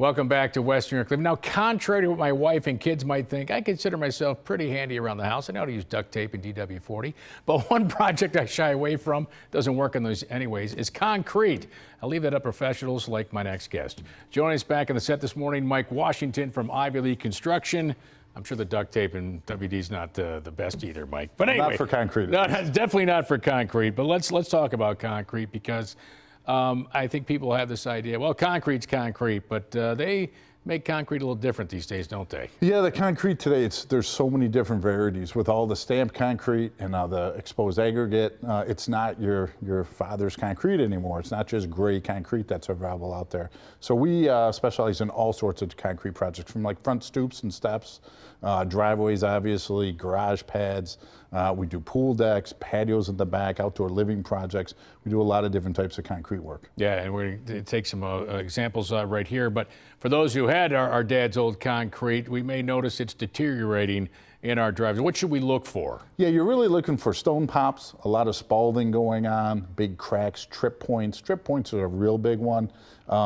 Welcome back to Western York Live. Now, contrary to what my wife and kids might think, I consider myself pretty handy around the house. I know how to use duct tape and DW-40, but one project I shy away from, doesn't work on those anyways, is concrete. I'll leave that up to professionals like my next guest. Joining us back on the set this morning, Mike Washington from Ivy League Construction. I'm sure the duct tape and WD's not the best either, Mike. But anyway, not for concrete. No, definitely not for concrete. But let's talk about concrete because I think people have this idea, well, concrete's concrete, but they make concrete a little different these days, don't they? Yeah, the concrete today, there's so many different varieties with all the stamped concrete and the exposed aggregate. It's not your father's concrete anymore. It's not just gray concrete that's available out there. So we specialize in all sorts of concrete projects, from like front stoops and steps, driveways, obviously, garage pads. We do pool decks, patios in the back, outdoor living projects. We do a lot of different types of concrete work. Yeah, and we're going to take some examples right here. But for those who had our dad's old concrete, we may notice it's deteriorating in our driveways. What should we look for? Yeah, you're really looking for stone pops, a lot of spalding going on, big cracks, trip points. Trip points are a real big one.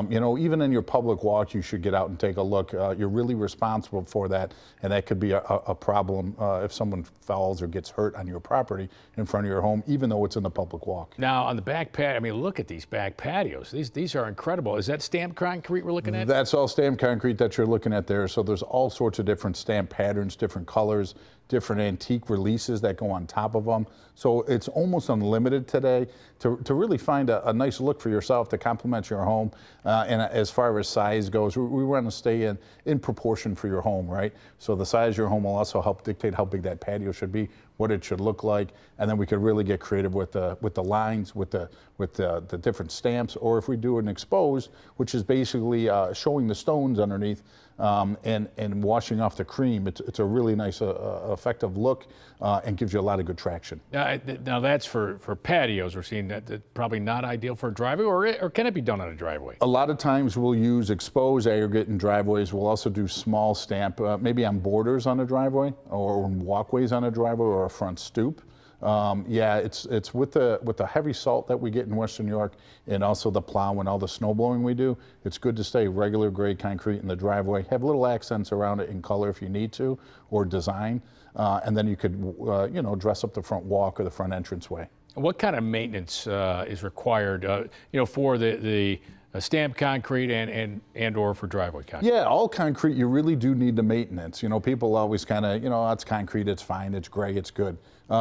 You know, even in your public walk, you should get out and take a look. You're really responsible for that, and that could be a problem if someone falls or gets hurt on your property in front of your home, even though it's in the public walk. Now, on the back patio, I mean, look at these back patios. These are incredible. Is that stamped concrete we're looking at? That's all stamped concrete that you're looking at there. So there's all sorts of different stamp patterns, different colors, different antique releases that go on top of them. So it's almost unlimited today to really find a nice look for yourself to complement your home. And as far as size goes, we want to stay in proportion for your home, right? So the size of your home will also help dictate how big that patio should be, what it should look like, and then we could really get creative with the lines, with the different stamps, or if we do an exposed, which is basically showing the stones underneath and washing off the cream. It's a really nice effective look and gives you a lot of good traction. Now that's for patios. We're seeing that's probably not ideal for a driveway, or can it be done on a driveway? A lot of times we'll use exposed aggregate in driveways. We'll also do small stamp, maybe on borders on a driveway or walkways on a driveway or a front stoop. Yeah, it's with the heavy salt that we get in Western New York and also the plow and all the snow blowing we do, it's good to stay regular grade concrete in the driveway. Have little accents around it in color if you need to, or design, and then you could you know, dress up the front walk or the front entranceway. What kind of maintenance is required, you know, for the stamped concrete and or for driveway concrete? Yeah, all concrete, you really do need the maintenance. You know, people always kind of, you know, it's concrete, it's fine, it's gray, it's good.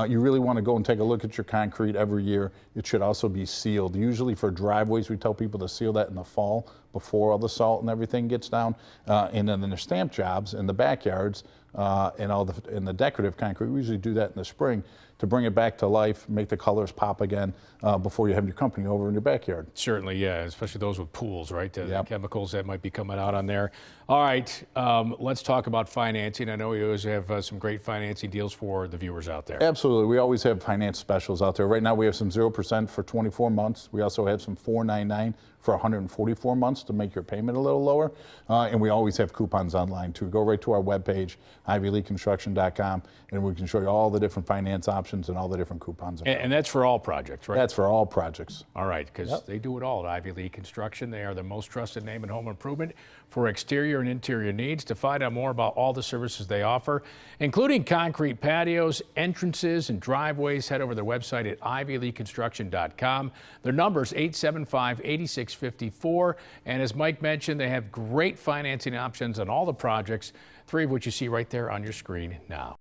You really want to go and take a look at your concrete every year. It should also be sealed. Usually for driveways, we tell people to seal that in the fall before all the salt and everything gets down. And then in the stamp jobs in the backyards and in the decorative concrete, we usually do that in the spring to bring it back to life, make the colors pop again before you have your company over in your backyard. Certainly, yeah, especially those with pools, right? Yep. The chemicals that might be coming out on there. All right, let's talk about financing. I know we always have some great financing deals for the viewers out there. Absolutely, we always have finance specials out there. Right now we have some 0% for 24 months. We also have some 4.99 for 144 months to make your payment a little lower. And we always have coupons online too. Go right to our webpage, ivyleagueconstruction.com, and we can show you all the different finance options and all the different coupons. And that's for all projects, right? That's for all projects. All right, because they do it all at Ivy League Construction. They are the most trusted name in home improvement for exterior and interior needs. To find out more about all the services they offer, including concrete patios, entrances, and driveways, head over to their website at ivyleagueconstruction.com. Their number is 875-8654. And as Mike mentioned, they have great financing options on all the projects, 3 of which you see right there on your screen now.